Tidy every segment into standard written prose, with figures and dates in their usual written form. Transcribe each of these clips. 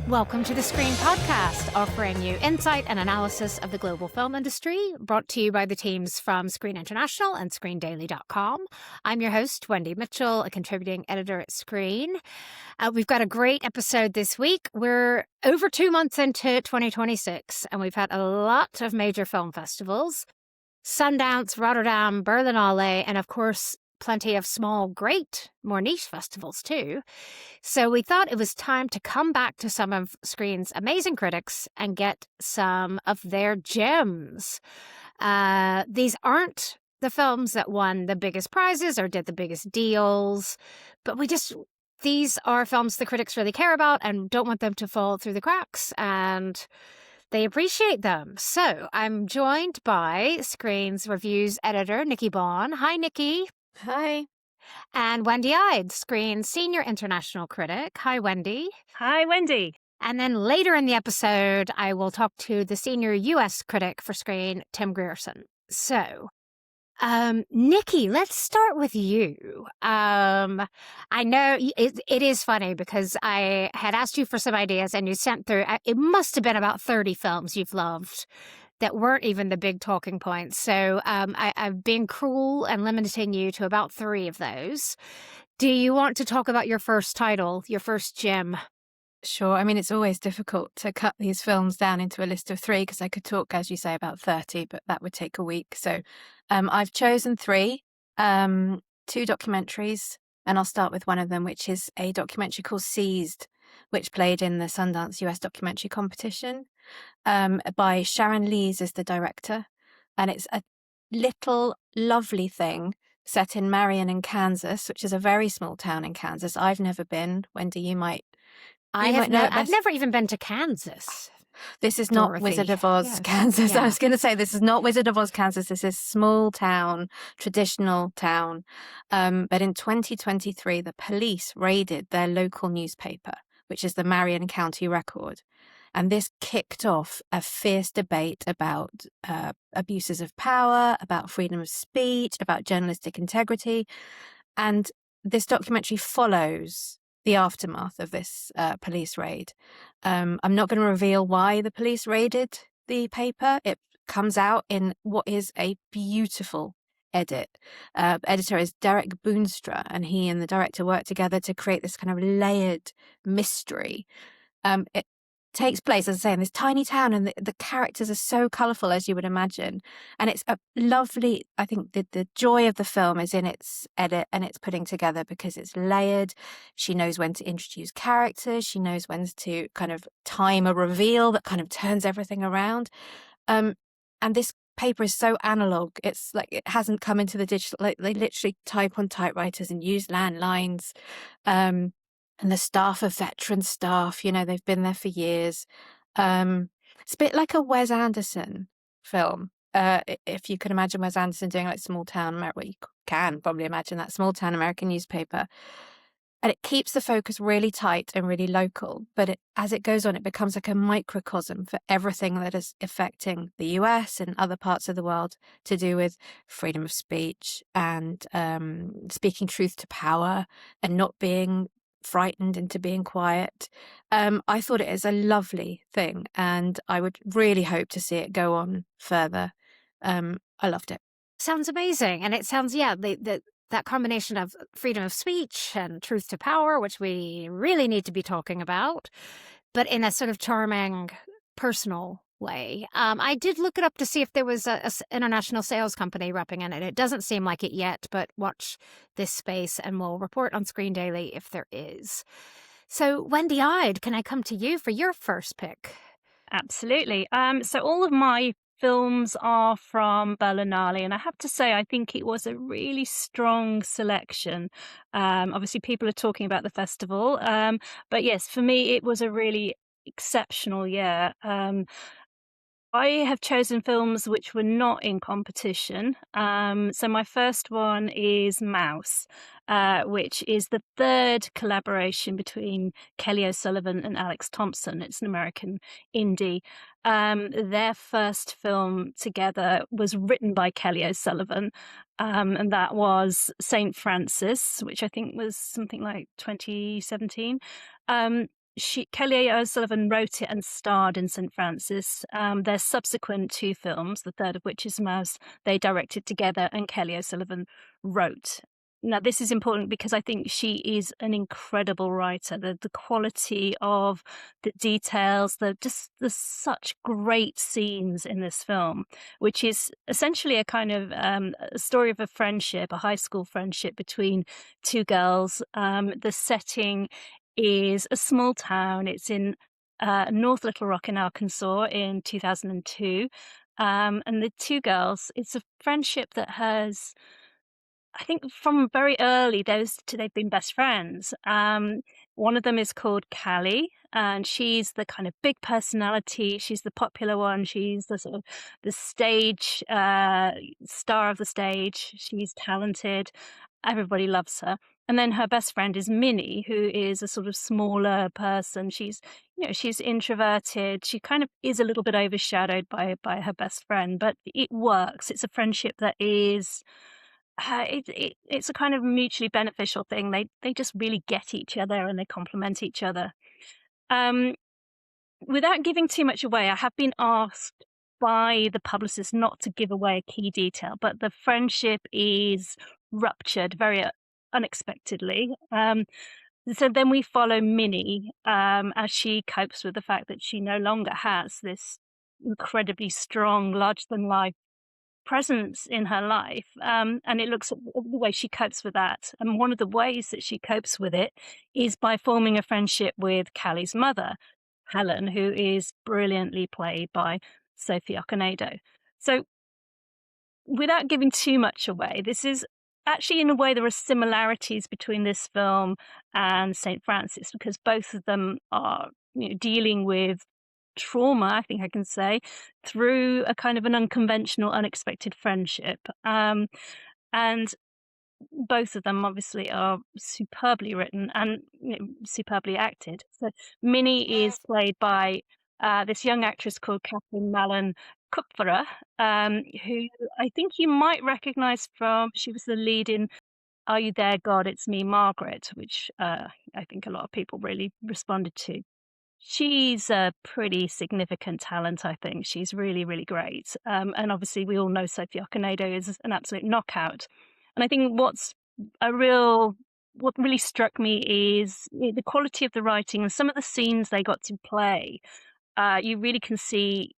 Welcome to the Screen Podcast, offering you insight and analysis of the global film industry, brought to you by the teams from Screen International and ScreenDaily.com. I'm your host, Wendy Mitchell, a contributing editor at Screen. We've got a great episode this week. We're over 2 months into 2026, and we've had a lot of major film festivals. Sundance, Rotterdam, Berlinale, and of course, plenty of small, great, more niche festivals too. So we thought it was time to come back to some of Screen's amazing critics and get some of their gems. These aren't the films that won the biggest prizes or did the biggest deals, but these are films the critics really care about and don't want them to fall through the cracks, and they appreciate them. So I'm joined by Screen's reviews editor, Nikki Baughan. Hi, Nikki. Hi. And Wendy Ide, Screen's senior international critic. Hi, Wendy. Hi, Wendy. And then later in the episode, I will talk to the senior U.S. critic for Screen, Tim Grierson. So, Nikki, let's start with you. I know it is funny because I had asked you for some ideas and you sent through, it must have been about 30 films you've loved that weren't even the big talking points. So I've been cruel and limiting you to about 3 of those. Do you want to talk about your first title, your first gem? Sure. I mean, it's always difficult to cut these films down into a list of 3 because I could talk, as you say, about 30, but that would take a week. So I've chosen 3, 2 documentaries, and I'll start with one of them, which is a documentary called Seized, which played in the Sundance US documentary competition. By Sharon Lees as the director, and it's a little lovely thing set in Marion in Kansas, which is a very small town in Kansas. I've never been. Wendy, you might. I've never even been to Kansas. This is not Wizard of Oz, yes. Kansas. Yeah. I was going to say, this is not Wizard of Oz, Kansas. This is small town, traditional town. But in 2023, the police raided their local newspaper, which is the Marion County Record. And this kicked off a fierce debate about abuses of power, about freedom of speech, about journalistic integrity. And this documentary follows the aftermath of this police raid. I'm not going to reveal why the police raided the paper. It comes out in what is a beautiful edit. Editor is Derek Boonstra, and he and the director worked together to create this kind of layered mystery. It takes place, as I say, in this tiny town, and the characters are so colourful, as you would imagine. And it's a lovely, I think the joy of the film is in its edit and its putting together, because it's layered. She knows when to introduce characters. She knows when to kind of time a reveal that kind of turns everything around. And this paper is so analog. It's like it hasn't come into the digital, like they literally type on typewriters and use landlines. And the staff are veteran staff, they've been there for years. It's a bit like a Wes Anderson film. If you can imagine Wes Anderson doing like small town America, well, you can probably imagine that small town American newspaper. And it keeps the focus really tight and really local. But as it goes on, it becomes like a microcosm for everything that is affecting the US and other parts of the world to do with freedom of speech and speaking truth to power and not being frightened into being quiet. I thought it is a lovely thing, and I would really hope to see it go on further. I loved it. Sounds amazing. And it sounds, that combination of freedom of speech and truth to power, which we really need to be talking about, but in a sort of charming, personal way. I did look it up to see if there was an international sales company repping in it. It doesn't seem like it yet, but watch this space and we'll report on Screen Daily if there is. So, Wendy Ide, can I come to you for your first pick? Absolutely. So all of my films are from Berlinale, and I have to say I think it was a really strong selection. Obviously, people are talking about the festival, but yes, for me it was a really exceptional year. I have chosen films which were not in competition. So my first one is Mouse, which is the 3rd collaboration between Kelly O'Sullivan and Alex Thompson. It's an American indie. Their first film together was written by Kelly O'Sullivan, and that was St. Francis, which I think was something like 2017. Kelly O'Sullivan wrote it and starred in St. Francis. Their subsequent 2 films, the third of which is Mouse, they directed together and Kelly O'Sullivan wrote. Now, this is important because I think she is an incredible writer. The quality of the details, there's such great scenes in this film, which is essentially a kind of a story of a friendship, a high school friendship between 2 girls. The setting is a small town. It's in North Little Rock in Arkansas in 2002. And the 2 girls, it's a friendship that has, I think from very early, they've been best friends. One of them is called Callie, and she's the kind of big personality. She's the popular one. She's the sort of the stage star of the stage. She's talented. Everybody loves her. And then her best friend is Minnie, who is a sort of smaller person. She's introverted. She kind of is a little bit overshadowed by her best friend, but it works. It's a friendship that is it's a kind of mutually beneficial thing. They just really get each other and they complement each other. Without giving too much away, I have been asked by the publicist not to give away a key detail, but the friendship is ruptured very unexpectedly. So then we follow Minnie as she copes with the fact that she no longer has this incredibly strong, larger-than-life presence in her life, and it looks at the way she copes with that. And one of the ways that she copes with it is by forming a friendship with Callie's mother, Helen, who is brilliantly played by Sophie Okonedo. So without giving too much away, this is actually, in a way, there are similarities between this film and St. Francis, because both of them are dealing with trauma, I think I can say, through a kind of an unconventional, unexpected friendship. And both of them obviously are superbly written and superbly acted. So Minnie is played by this young actress called Catherine Mallon Kupferer, who I think you might recognize from, she was the lead in Are You There, God? It's Me, Margaret, which I think a lot of people really responded to. She's a pretty significant talent, I think. She's really, really great. And obviously, we all know Sophie Okonedo is an absolute knockout. And I think what really struck me is the quality of the writing and some of the scenes they got to play. You really can see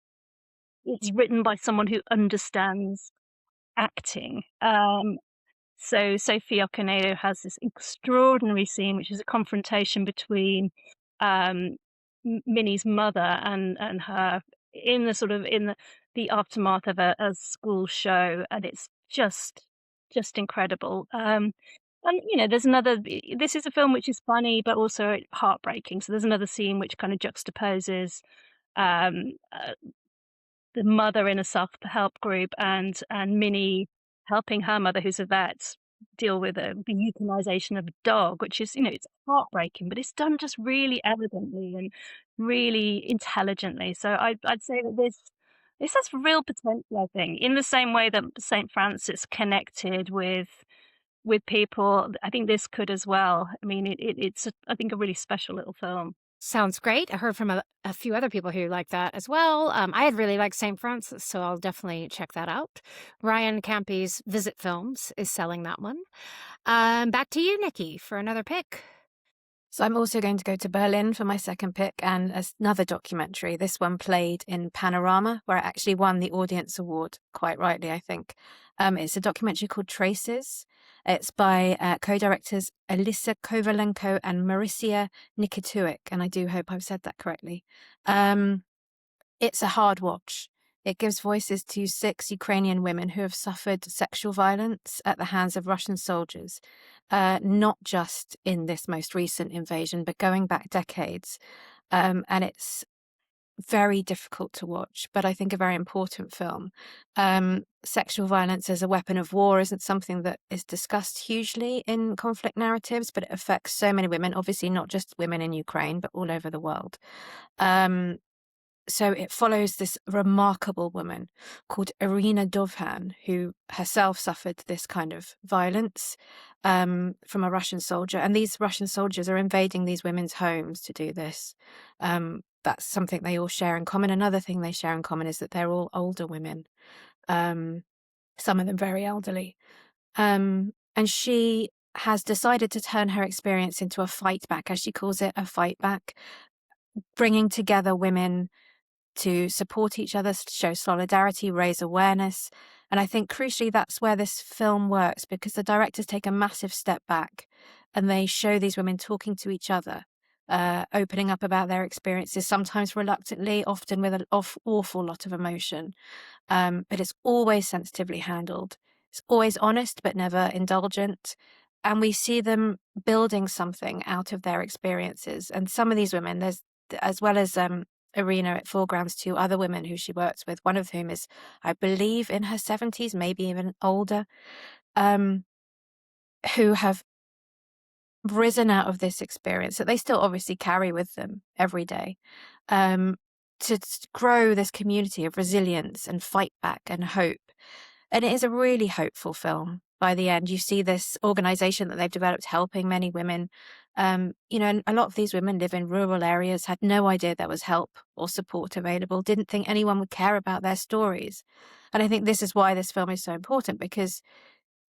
it's written by someone who understands acting. So Sophie Okonedo has this extraordinary scene, which is a confrontation between Minnie's mother and her in the aftermath of a school show, and it's just incredible. And there's another. This is a film which is funny but also heartbreaking. So there's another scene which kind of juxtaposes um, the mother in a self-help group and Minnie helping her mother, who's a vet, deal with the euthanization of a dog, which is, it's heartbreaking, but it's done just really elegantly and really intelligently. So I'd say that this has real potential, I think, in the same way that St. Francis connected with people. I think this could as well. I mean, it's I think, a really special little film. Sounds great. I heard from a few other people who like that as well. I had really liked St. Francis, so I'll definitely check that out. Ryan Campy's Visit Films is selling that one. Back to you, Nikki, for another pick. So I'm also going to go to Berlin for my second pick, and another documentary. This one played in Panorama, where it actually won the Audience Award, quite rightly, I think. It's a documentary called Traces. It's by co-directors Elisa Kovalenko and Marysia Nikituik, and I do hope I've said that correctly. It's a hard watch. It gives voices to 6 Ukrainian women who have suffered sexual violence at the hands of Russian soldiers, not just in this most recent invasion, but going back decades. And it's very difficult to watch, but I think a very important film. Sexual violence as a weapon of war isn't something that is discussed hugely in conflict narratives, but it affects so many women, obviously not just women in Ukraine, but all over the world. So it follows this remarkable woman called Irina Dovhan, who herself suffered this kind of violence from a Russian soldier. And these Russian soldiers are invading these women's homes to do this. That's something they all share in common. Another thing they share in common is that they're all older women, some of them very elderly. And she has decided to turn her experience into a fight back, as she calls it, a fight back, bringing together women to support each other, show solidarity, raise awareness. And I think crucially, that's where this film works, because the directors take a massive step back and they show these women talking to each other, opening up about their experiences, sometimes reluctantly, often with an awful lot of emotion. But it's always sensitively handled. It's always honest, but never indulgent. And we see them building something out of their experiences. And some of these women, there's, as well as Irina, it foregrounds two other women who she works with, one of whom is, I believe, in her 70s, maybe even older, who have risen out of this experience that they still obviously carry with them every day, to grow this community of resilience and fight back and hope. And it is a really hopeful film. By the end, you see this organization that they've developed helping many women. And a lot of these women live in rural areas, had no idea there was help or support available, didn't think anyone would care about their stories. And I think this is why this film is so important, because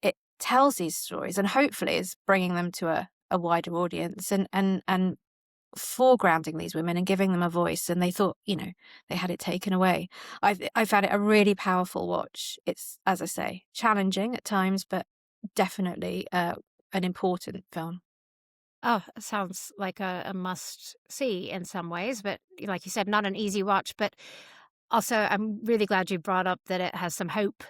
it tells these stories and hopefully is bringing them to a wider audience and foregrounding these women and giving them a voice. And they thought, they had it taken away. I found it a really powerful watch. It's, as I say, challenging at times, but definitely an important film. Oh, it sounds like a must see in some ways, but like you said, not an easy watch. But also, I'm really glad you brought up that it has some hope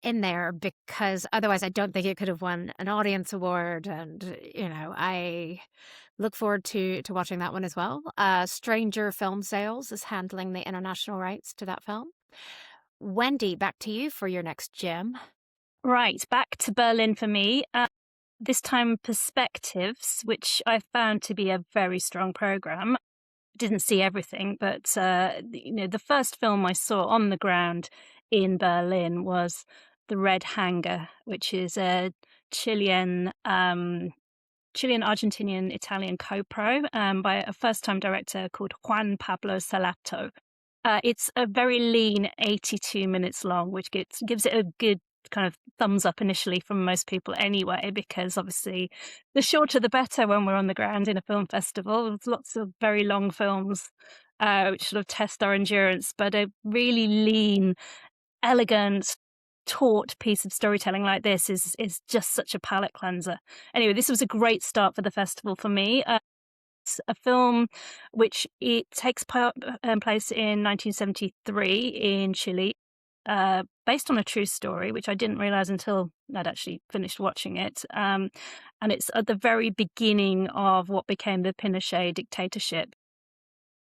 in there, because otherwise I don't think it could have won an audience award. And, I look forward to watching that one as well. Stranger Film Sales is handling the international rights to that film. Wendy, back to you for your next gem. Right, back to Berlin for me. This time Perspectives, which I found to be a very strong program. Didn't see everything, but the first film I saw on the ground in Berlin was The Red Hangar, which is a Chilean, Argentinian, Italian co-pro by a first-time director called Juan Pablo Sallato. It's a very lean 82 minutes long, which gives it a good kind of thumbs up initially from most people anyway, because obviously the shorter the better when we're on the ground in a film festival. There's lots of very long films which sort of test our endurance, but a really lean, elegant, taut piece of storytelling like this is just such a palate cleanser. Anyway, this was a great start for the festival for me. It's a film which it takes place in 1973 in Chile, based on a true story, which I didn't realize until I'd actually finished watching it. And it's at the very beginning of what became the Pinochet dictatorship.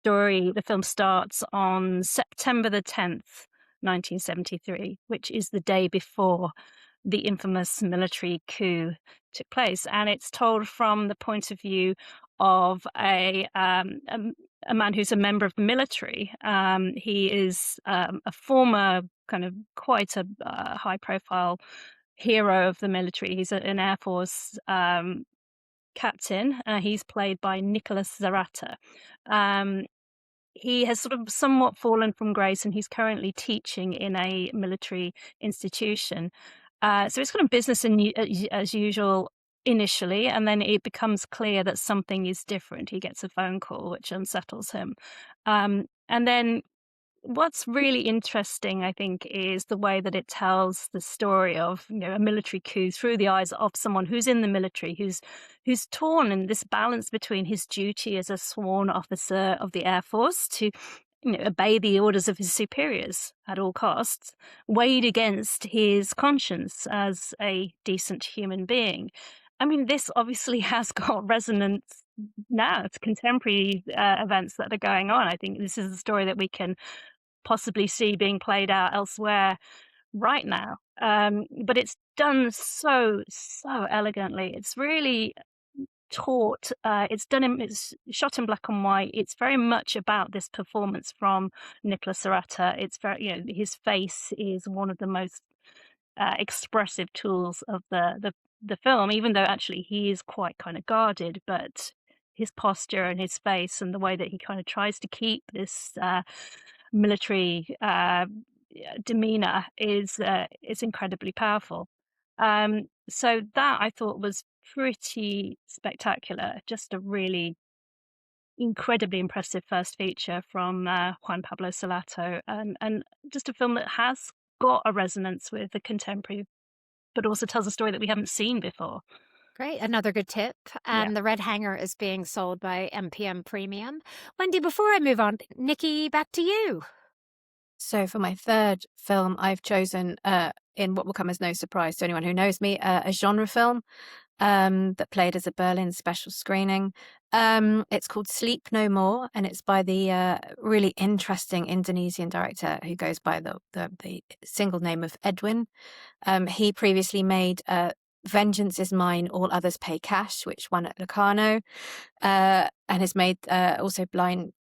The film starts on September the 10th, 1973, which is the day before the infamous military coup took place. And it's told from the point of view of a man who's a member of the military. He is a former kind of quite a high-profile hero of the military. He's an Air Force captain. He's played by Nicholas Zarata. He has sort of somewhat fallen from grace, and he's currently teaching in a military institution. So it's kind of business as usual initially, and then it becomes clear that something is different. He gets a phone call which unsettles him. And then what's really interesting, I think, is the way that it tells the story of a military coup through the eyes of someone who's in the military, who's torn in this balance between his duty as a sworn officer of the Air Force to obey the orders of his superiors at all costs, weighed against his conscience as a decent human being. I mean, this obviously has got resonance now. It's contemporary events that are going on. I think this is a story that we can possibly see being played out elsewhere right now. But it's done so elegantly. It's really taut. It's shot in black and white. It's very much about this performance from Nicolas Serratta. It's very, his face is one of the most expressive tools of the film, even though actually he is quite kind of guarded, but his posture and his face and the way that he kind of tries to keep this military demeanor is incredibly powerful. So that I thought was pretty spectacular. Just a really incredibly impressive first feature from Juan Pablo Sallato, and just a film that has got a resonance with the contemporary, but also tells a story that we haven't seen before. Great. Another good tip. And the Red Hangar is being sold by MPM Premium. Wendy, before I move on, Nikki, back to you. So for my third film, I've chosen, in what will come as no surprise to anyone who knows me, a genre film that played as a Berlin special screening. It's called Sleep No More, and it's by the really interesting Indonesian director who goes by the single name of Edwin. He previously made Vengeance is Mine, All Others Pay Cash, which won at Locarno, and has made also Blind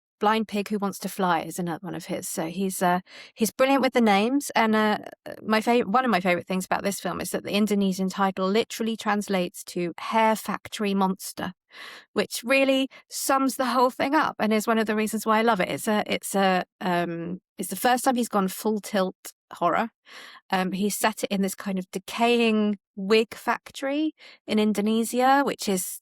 Pig Who Wants to Fly is another one of his. So he's brilliant with the names. And one of my favorite things about this film is that the Indonesian title literally translates to Hair Factory Monster, which really sums the whole thing up and is one of the reasons why I love it. It's the first time he's gone full tilt horror. He set it in this kind of decaying wig factory in Indonesia, which is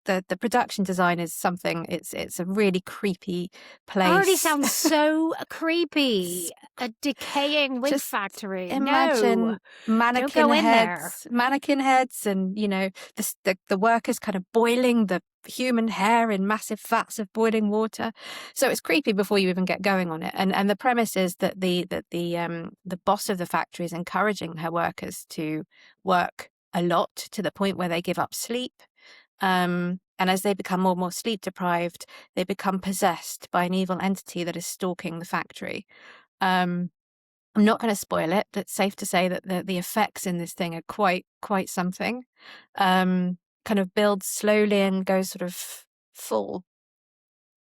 the production design is something. It's a really creepy place. Already sounds so creepy. A decaying wig factory. Imagine mannequin heads, and the workers kind of boiling the human hair in massive vats of boiling water. So it's creepy before you even get going on it. And the premise is that the boss of the factory is encouraging her workers to work a lot to the point where they give up sleep. And as they become more and more sleep deprived, they become possessed by an evil entity that is stalking the factory. I'm not going to spoil it, but it's safe to say that the effects in this thing are quite something. Kind of builds slowly and goes sort of full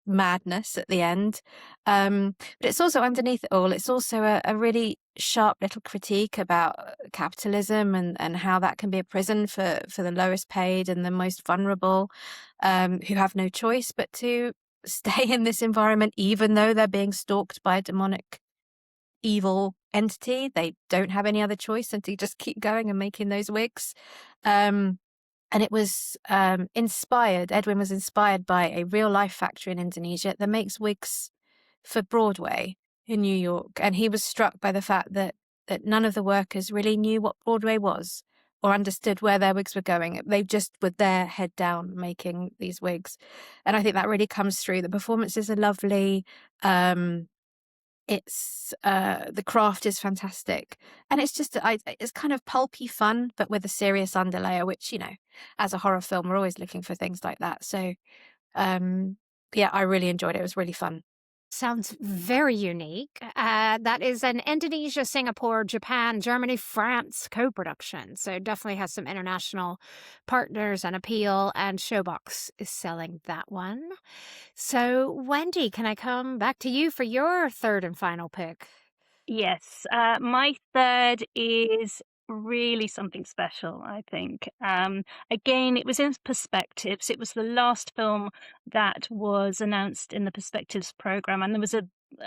madness at the end. But it's also underneath it all, it's also a really sharp little critique about capitalism and how that can be a prison for the lowest paid and the most vulnerable, who have no choice but to stay in this environment even though they're being stalked by a demonic evil entity. They don't have any other choice than to just keep going and making those wigs. And it was Edwin was inspired by a real life factory in Indonesia that makes wigs for Broadway in New York. And he was struck by the fact that none of the workers really knew what Broadway was or understood where their wigs were going. They just were there, head down, making these wigs. And I think that really comes through. The performances are lovely. It's the craft is fantastic, and it's just it's kind of pulpy fun, but with a serious underlayer, which as a horror film we're always looking for things like that. So I really enjoyed it. It was really fun. Sounds very unique. That is an Indonesia, Singapore, Japan, Germany, France co-production. So definitely has some international partners and appeal, and Showbox is selling that one. So Wendy, can I come back to you for your third and final pick? Yes, my third is really something special, I think. Again, it was in Perspectives. It was the last film that was announced in the Perspectives program, and there was a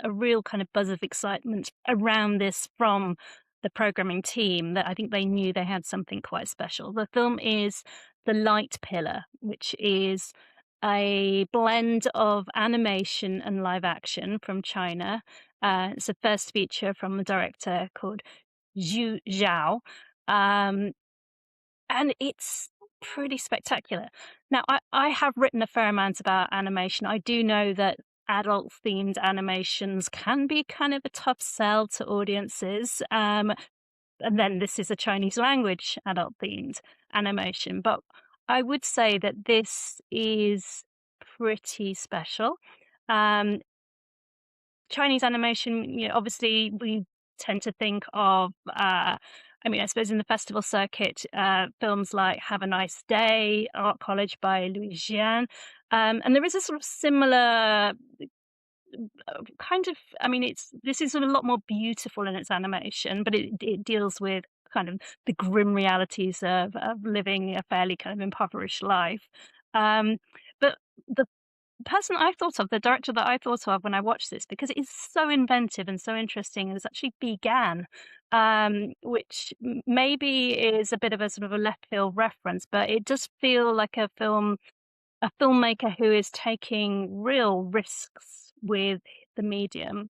real kind of buzz of excitement around this from the programming team, that I think they knew they had something quite special. The film is The Light Pillar, which is a blend of animation and live action from China. It's a first feature from a director called Zhu Zhao, and it's pretty spectacular. Now, I have written a fair amount about animation. I do know that adult-themed animations can be kind of a tough sell to audiences, and then this is a Chinese language adult-themed animation. But I would say that this is pretty special. Chinese animation, obviously we tend to think of I mean, I suppose in the festival circuit, films like Have a Nice Day, Art College by Louis Jean, and there is a sort of similar kind of, I mean, this is sort of a lot more beautiful in its animation, but it deals with kind of the grim realities of living a fairly kind of impoverished life. But the person I thought of, the director that I thought of when I watched this, because it is so inventive and so interesting, is actually Baughan, which maybe is a bit of a sort of a left field reference, but it does feel like a filmmaker who is taking real risks with the medium.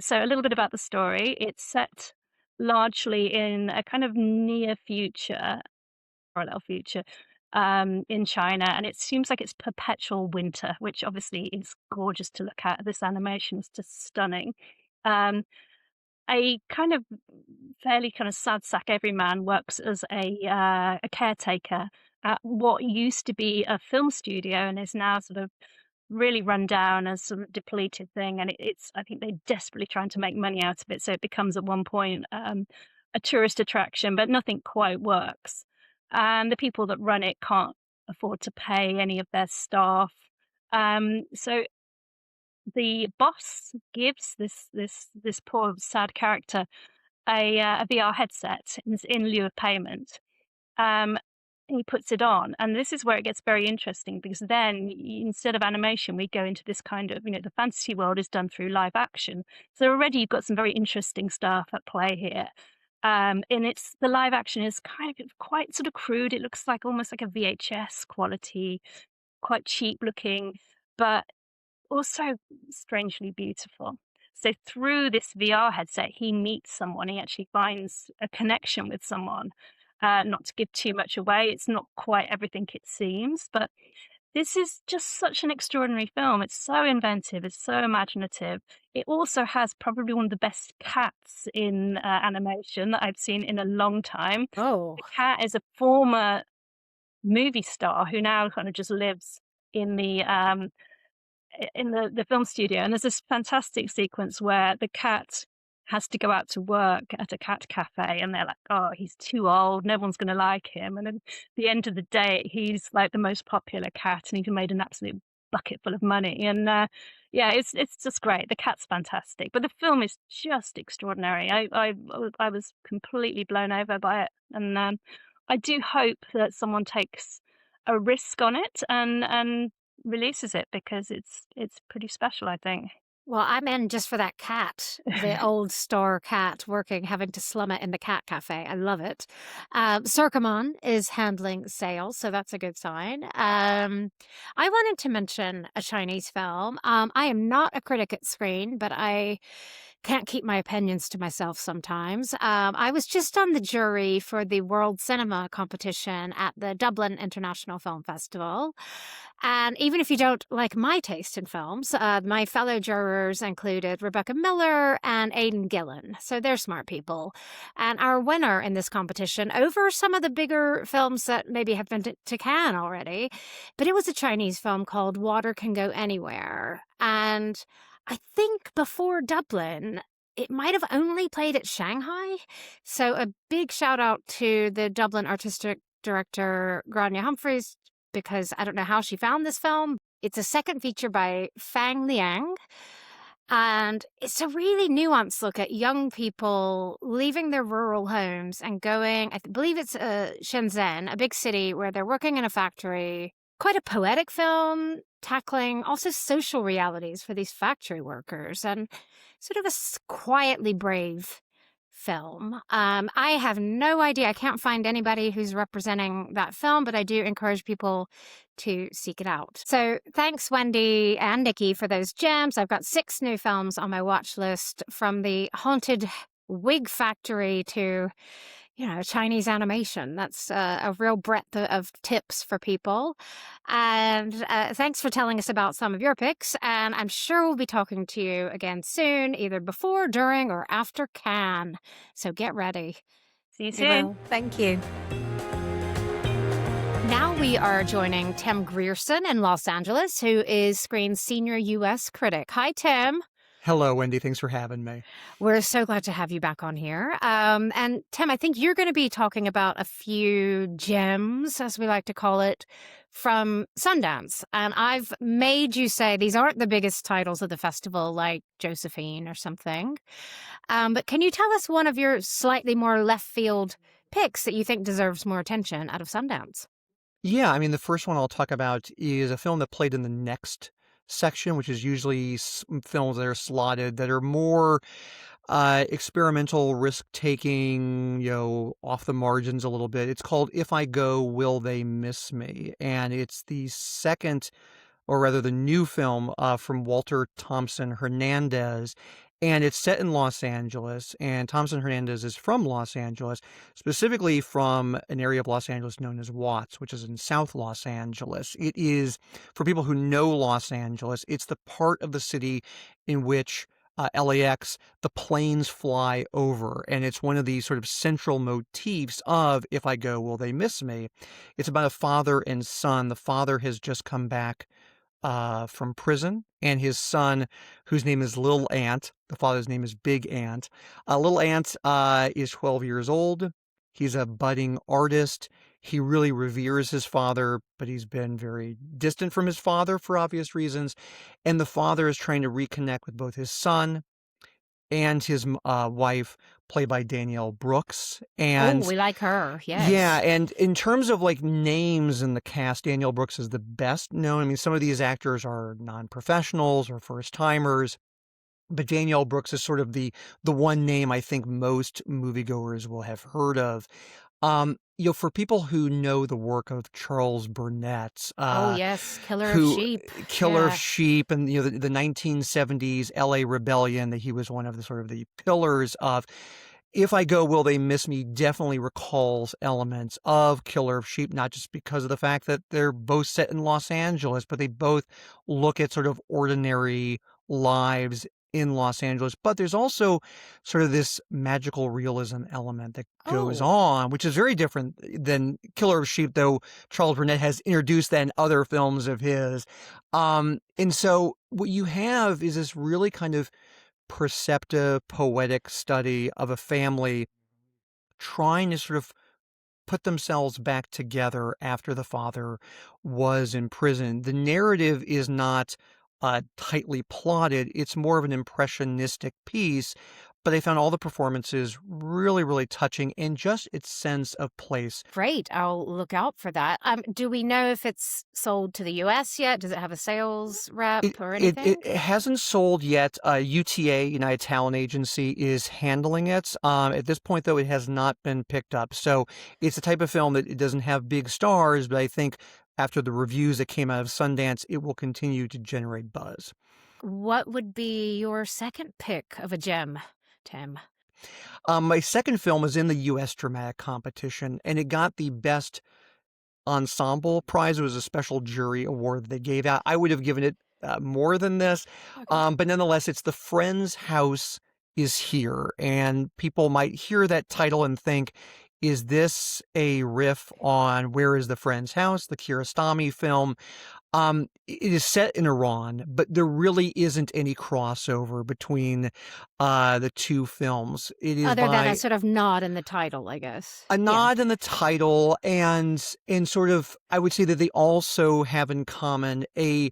So a little bit about the story. It's set largely in a kind of near future, parallel future, in China, and it seems like it's perpetual winter, which obviously is gorgeous to look at. This animation is just stunning. A kind of fairly kind of sad sack everyman works as a caretaker at what used to be a film studio and is now sort of really run down as sort of depleted thing. And it's I think they're desperately trying to make money out of it, so it becomes at one point a tourist attraction, but nothing quite works. And the people that run it can't afford to pay any of their staff. So the boss gives this poor sad character a VR headset in lieu of payment. He puts it on, and this is where it gets very interesting, because then instead of animation, we go into this kind of, the fantasy world is done through live action. So already you've got some very interesting stuff at play here. And the live action is kind of quite sort of crude. It looks like almost like a VHS quality, quite cheap looking, but also strangely beautiful. So through this VR headset, he meets someone. He actually finds a connection with someone. Not to give too much away, it's not quite everything it seems, but this is just such an extraordinary film. It's so inventive, it's so imaginative. It also has probably one of the best cats in animation that I've seen in a long time. Oh. The cat is a former movie star who now kind of just lives in the film studio. And there's this fantastic sequence where the cat has to go out to work at a cat cafe, and they're like, oh, he's too old, no one's going to like him. And at the end of the day, he's like the most popular cat, and he's made an absolute bucket full of money. And it's just great. The cat's fantastic, but the film is just extraordinary. I was completely blown over by it, and I do hope that someone takes a risk on it and releases it, because it's pretty special, I think. Well, I'm in just for that cat, the old store cat having to slum it in the cat cafe. I love it. Circumon is handling sales, so that's a good sign. I wanted to mention a Chinese film. I am not a critic at Screen, but I can't keep my opinions to myself sometimes. I was just on the jury for the World Cinema competition at the Dublin International Film Festival. And even if you don't like my taste in films, my fellow jurors included Rebecca Miller and Aidan Gillen. So they're smart people. And our winner in this competition, over some of the bigger films that maybe have been to Cannes already, but it was a Chinese film called Water Can Go Anywhere. And I think before Dublin, it might have only played at Shanghai. So a big shout out to the Dublin artistic director, Grania Humphreys, because I don't know how she found this film. It's a second feature by Fang Liang. And it's a really nuanced look at young people leaving their rural homes and going, I believe it's Shenzhen, a big city where they're working in a factory. Quite a poetic film, tackling also social realities for these factory workers, and sort of a quietly brave film. I have no idea. I can't find anybody who's representing that film, but I do encourage people to seek it out. So thanks, Wendy and Nikki, for those gems. I've got 6 new films on my watch list, from the haunted wig factory to Chinese animation. That's a real breadth of tips for people. And thanks for telling us about some of your picks. And I'm sure we'll be talking to you again soon, either before, during, or after Cannes. So get ready. See you soon. Thank you. Now we are joining Tim Grierson in Los Angeles, who is Screen's senior U.S. critic. Hi, Tim. Hello, Wendy. Thanks for having me. We're so glad to have you back on here. And Tim, I think you're going to be talking about a few gems, as we like to call it, from Sundance. And I've made you say these aren't the biggest titles of the festival, like Josephine or something. But can you tell us one of your slightly more left field picks that you think deserves more attention out of Sundance? Yeah, I mean, the first one I'll talk about is a film that played in the next section, which is usually films that are slotted that are more experimental, risk-taking, off the margins a little bit. It's called If I Go, Will They Miss Me? And it's the second, or rather the new film from Walter Thompson Hernandez. And it's set in Los Angeles, and Thompson Hernandez is from Los Angeles, specifically from an area of Los Angeles known as Watts, which is in South Los Angeles. It is, for people who know Los Angeles, it's the part of the city in which LAX, the planes fly over, and it's one of these sort of central motifs of If I Go, Will They Miss Me? It's about a father and son. The father has just come back from prison, and his son, whose name is Lil Ant, the father's name is Big Ant. Lil Ant is 12 years old. He's a budding artist. He really reveres his father, but he's been very distant from his father for obvious reasons. And the father is trying to reconnect with both his son and his wife, played by Danielle Brooks. And we like her, yes. Yeah, and in terms of like names in the cast, Danielle Brooks is the best known. I mean, some of these actors are non-professionals or first-timers, but Danielle Brooks is sort of the one name I think most moviegoers will have heard of. For people who know the work of Charles Burnett, oh yes, Killer of Sheep, of Sheep, and the 1970s LA Rebellion, that he was one of the sort of the pillars of. If I Go, Will They Miss Me? Definitely recalls elements of Killer of Sheep, not just because of the fact that they're both set in Los Angeles, but they both look at sort of ordinary lives in Los Angeles. But there's also sort of this magical realism element that goes on, which is very different than Killer of Sheep, though Charles Burnett has introduced that in other films of his. And so what you have is this really kind of perceptive, poetic study of a family trying to sort of put themselves back together after the father was in prison. The narrative is not tightly plotted. It's more of an impressionistic piece, but I found all the performances really, really touching, and just its sense of place. Great. I'll look out for that. Do we know if it's sold to the U.S. yet? Does it have a sales rep or anything? It hasn't sold yet. UTA, United Talent Agency, is handling it. At this point, though, it has not been picked up. So it's the type of film that it doesn't have big stars, but I think after the reviews that came out of Sundance, it will continue to generate buzz. What would be your second pick of a gem, Tim? My second film is in the U.S. Dramatic Competition, and it got the Best Ensemble prize. It was a special jury award that they gave out. I would have given it more than this, but nonetheless, it's The Friend's House is Here, and people might hear that title and think, is this a riff on Where is the Friend's House, the Kiarostami film? It is set in Iran, but there really isn't any crossover between the two films. It is other than a sort of nod in the title, I guess. A nod in the title, and sort of, I would say that they also have in common a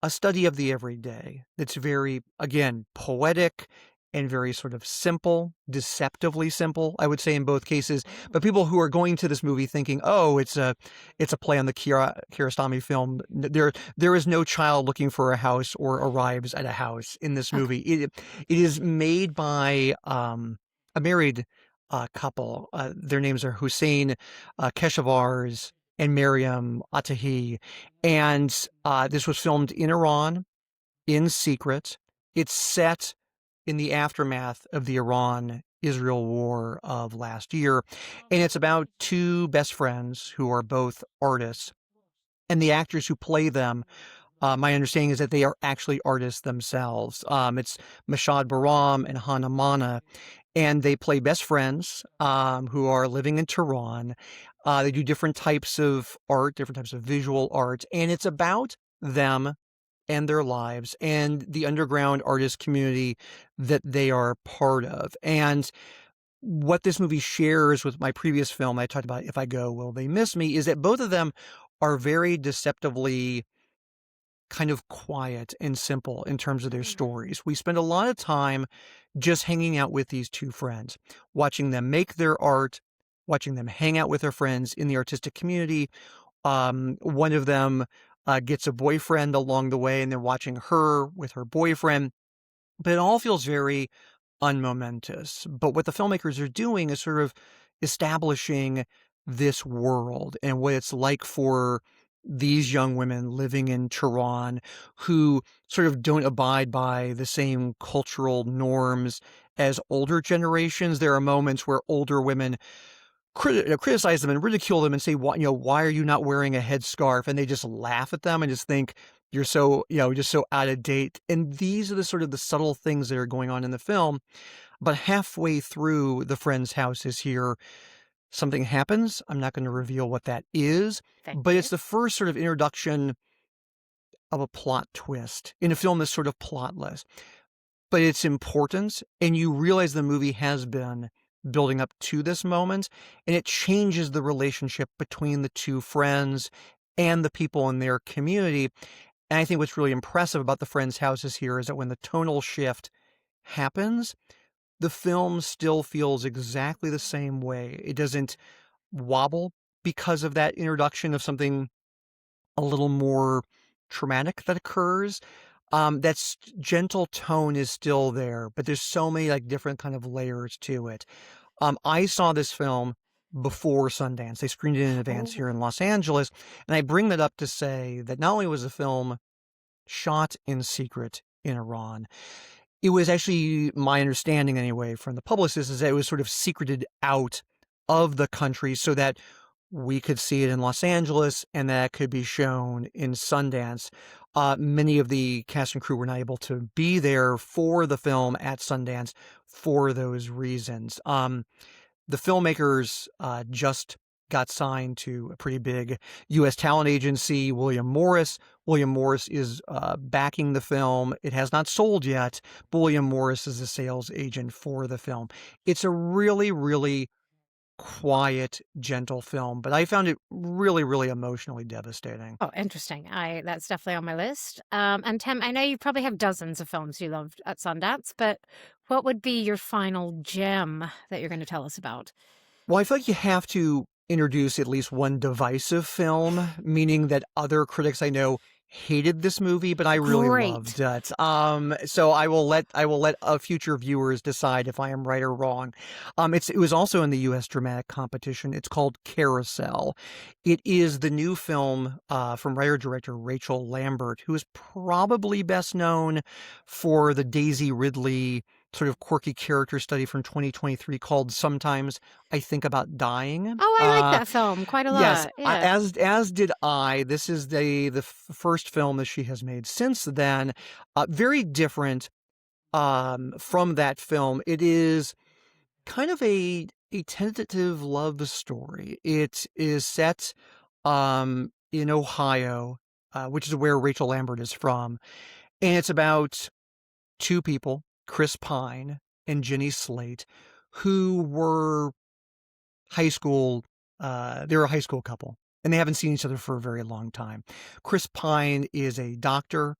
study of the everyday that's very, again, poetic and very sort of simple, deceptively simple, I would say in both cases. But people who are going to this movie thinking, oh, it's a play on the Kiarostami film, there is no child looking for a house or arrives at a house in this movie. It is made by a married couple. Their names are Hussein Keshavarz and Mariam Atahi. And this was filmed in Iran, in secret. It's set in the aftermath of the Iran-Israel war of last year. And it's about two best friends who are both artists. And the actors who play them, my understanding is that they are actually artists themselves. It's Mashad Baram and Hana Mana. And they play best friends who are living in Tehran. They do different types of art, different types of visual art. And it's about them and their lives and the underground artist community that they are part of. And what this movie shares with my previous film I talked about, If I Go, Will They Miss Me, is that both of them are very deceptively kind of quiet and simple in terms of their stories. We spend a lot of time just hanging out with these two friends, watching them make their art, watching them hang out with their friends in the artistic community. One of them gets a boyfriend along the way, and then watching her with her boyfriend. But it all feels very unmomentous. But what the filmmakers are doing is sort of establishing this world and what it's like for these young women living in Tehran who sort of don't abide by the same cultural norms as older generations. There are moments where older women criticize them and ridicule them and say, why are you not wearing a headscarf? And they just laugh at them and just think you're so, just so out of date. And these are the sort of the subtle things that are going on in the film. But halfway through the friend's house is here. Something happens. I'm not going to reveal what that is, but it's the first sort of introduction of a plot twist in a film that's sort of plotless. But it's important, and you realize the movie has been building up to this moment, and it changes the relationship between the two friends and the people in their community. And I think what's really impressive about the friends' houses here is that when the tonal shift happens, the film still feels exactly the same way. It doesn't wobble because of that introduction of something a little more traumatic that occurs. That gentle tone is still there, but there's so many different kind of layers to it. I saw this film before Sundance. They screened it in advance here in Los Angeles. And I bring that up to say that not only was the film shot in secret in Iran, it was actually, my understanding anyway, from the publicist, is that it was sort of secreted out of the country so that we could see it in Los Angeles and that it could be shown in Sundance. Many of the cast and crew were not able to be there for the film at Sundance for those reasons. The filmmakers just got signed to a pretty big U.S. talent agency, William Morris. William Morris is backing the film. It has not sold yet, but William Morris is the sales agent for the film. It's a really, really quiet, gentle film, but I found it really, really emotionally devastating. Oh, interesting. That's definitely on my list. And Tim, I know you probably have dozens of films you loved at Sundance, but what would be your final gem that you're going to tell us about? Well, I feel like you have to introduce at least one divisive film, meaning that other critics I know hated this movie, but I really loved it. So I will let future viewers decide if I am right or wrong. It was also in the U.S. dramatic competition. It's called Carousel. It is the new film from writer-director Rachel Lambert, who is probably best known for the Daisy Ridley sort of quirky character study from 2023 called Sometimes I Think About Dying. Oh, I like that film quite a lot. Yes, yeah. As did I. This is the first film that she has made since then. Very different from that film. It is kind of a tentative love story. It is set in Ohio, which is where Rachel Lambert is from. And it's about two people, Chris Pine and Jenny Slate, who were high school. They were a high school couple, and they haven't seen each other for a very long time. Chris Pine is a doctor.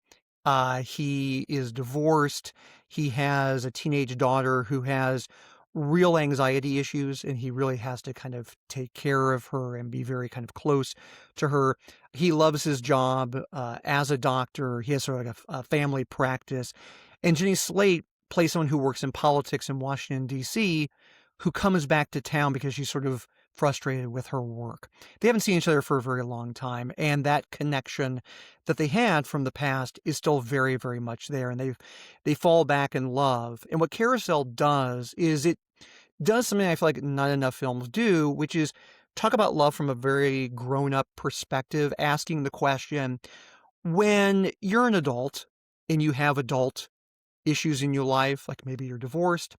He is divorced. He has a teenage daughter who has real anxiety issues, and he really has to kind of take care of her and be very kind of close to her. He loves his job as a doctor. He has sort of a family practice. And Jenny Slate plays someone who works in politics in Washington, D.C., who comes back to town because she's sort of frustrated with her work. They haven't seen each other for a very long time, and that connection that they had from the past is still very, very much there, and they fall back in love. And what Carousel does is it does something I feel like not enough films do, which is talk about love from a very grown-up perspective, asking the question, when you're an adult and you have adult issues in your life, like maybe you're divorced,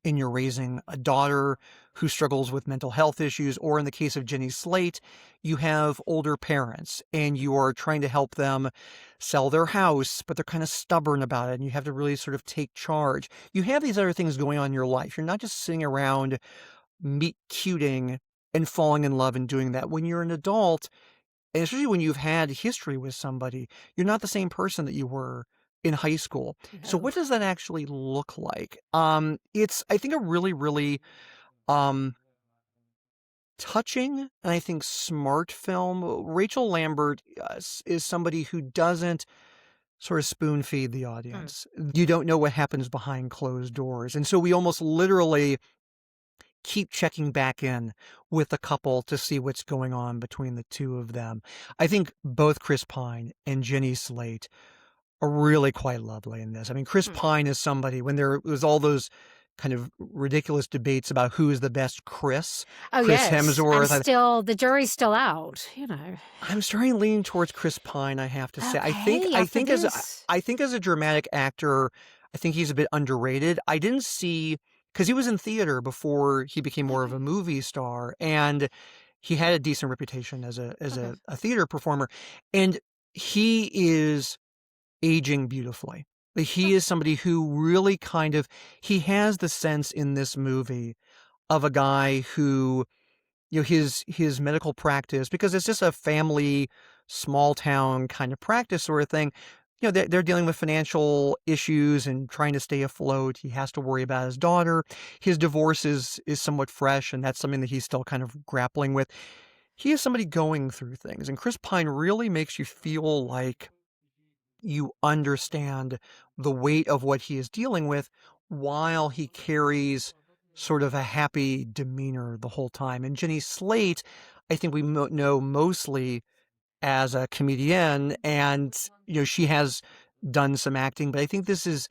and you're raising a daughter who struggles with mental health issues, or in the case of Jenny Slate, you have older parents and you are trying to help them sell their house, but they're kind of stubborn about it and you have to really sort of take charge. You have these other things going on in your life. You're not just sitting around meet cuting and falling in love and doing that. When you're an adult, and especially when you've had history with somebody, you're not the same person that you were in high school. No. So what does that actually look like? It's, I think, a really, really touching and I think smart film. Rachel Lambert is somebody who doesn't sort of spoon feed the audience. You don't know what happens behind closed doors. And so we almost literally keep checking back in with the couple to see what's going on between the two of them. I think both Chris Pine and Jenny Slate are really quite lovely in this. I mean, Chris Pine is somebody, when there was all those kind of ridiculous debates about who is the best Chris. Chris Hemsworth. And still, the jury's still out, you know. I'm starting to lean towards Chris Pine, I have to say. I think as a dramatic actor, I think he's a bit underrated. I didn't see, because he was in theater before he became more of a movie star, and he had a decent reputation as a theater performer, and he is aging beautifully. He is somebody who really kind of, he has the sense in this movie of a guy who, you know, his medical practice, because it's just a family, small town kind of practice sort of thing. You know, they're dealing with financial issues and trying to stay afloat. He has to worry about his daughter. His divorce is somewhat fresh, and that's something that he's still kind of grappling with. He is somebody going through things, and Chris Pine really makes you feel like you understand the weight of what he is dealing with while he carries sort of a happy demeanor the whole time. And Jenny Slate, I think we know mostly as a comedian, and, you know, she has done some acting, but I think this is,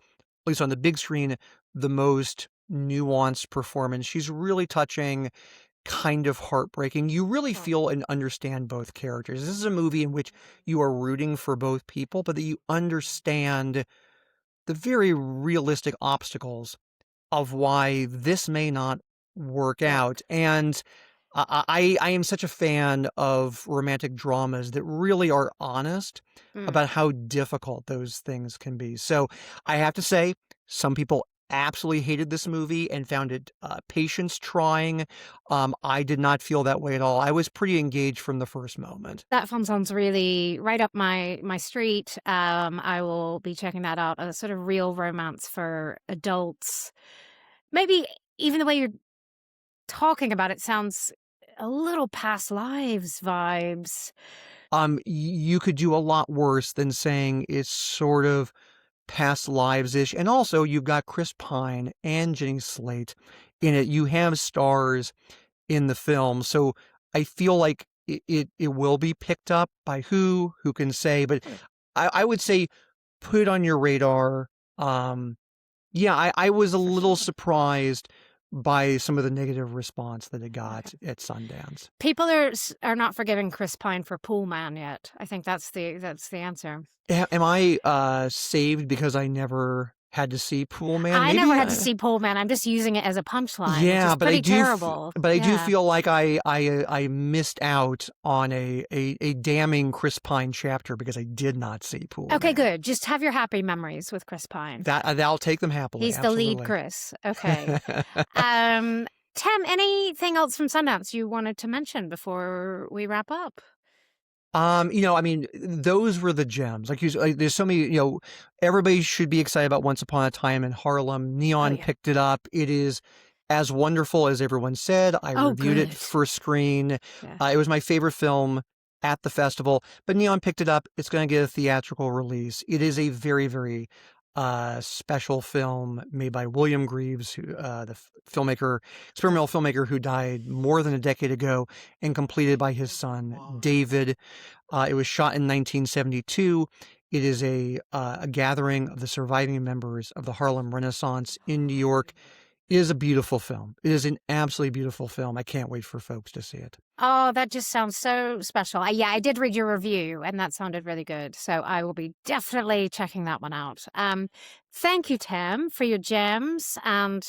at least on the big screen, the most nuanced performance. She's really touching, kind of heartbreaking. You really feel and understand both characters. This is a movie in which you are rooting for both people, but that you understand the very realistic obstacles of why this may not work out. And I am such a fan of romantic dramas that really are honest about how difficult those things can be. So I have to say, some people absolutely hated this movie and found it patience trying. I did not feel that way at all. I was pretty engaged from the first moment. That film sounds really right up my street. I will be checking that out. A sort of real romance for adults. Maybe even the way you're talking about it sounds a little past lives vibes. You could do a lot worse than saying it's sort of past lives-ish. And also, you've got Chris Pine and Jenny Slate in it. You have stars in the film. So I feel like it will be picked up by who can say. But I would say put it on your radar. I was a little surprised by some of the negative response that it got at Sundance. People are not forgiving Chris Pine for Pool Man yet. I think that's the answer. Am I saved because I never had to see Pool Man? I never had to see Pool Man. I'm just using it as a punchline. Yeah, but I do. Terrible. But I do feel like I missed out on a damning Chris Pine chapter because I did not see Pool Man. Okay, good. Just have your happy memories with Chris Pine. I'll take them happily. He's absolutely. The lead Chris. Okay. Tim, anything else from Sundance you wanted to mention before we wrap up? Those were the gems. Like there's so many, everybody should be excited about Once Upon a Time in Harlem. Neon picked it up. It is as wonderful as everyone said. I reviewed it for screen. Yeah. It was my favorite film at the festival, but Neon picked it up. It's going to get a theatrical release. It is a very, very special film made by William Greaves, who, the experimental filmmaker who died more than a decade ago, and completed by his son, David. It was shot in 1972. It is a gathering of the surviving members of the Harlem Renaissance in New York. It is a beautiful film. It is an absolutely beautiful film. I can't wait for folks to see it. Oh, that just sounds so special. I did read your review, and that sounded really good. So I will be definitely checking that one out. Thank you, Tim, for your gems and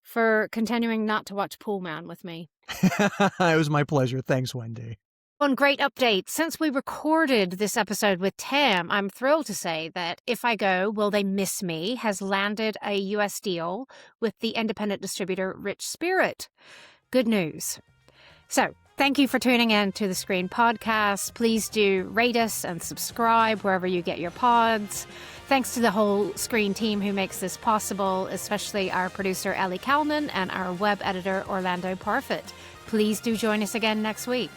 for continuing not to watch Pool Man with me. It was my pleasure. Thanks, Wendy. One great update. Since we recorded this episode with Tim, I'm thrilled to say that If I Go, Will They Miss Me has landed a US deal with the independent distributor Rich Spirit. Good news. So, thank you for tuning in to the Screen Podcast. Please do rate us and subscribe wherever you get your pods. Thanks to the whole Screen team who makes this possible, especially our producer Ellie Calnan and our web editor Orlando Parfit. Please do join us again next week.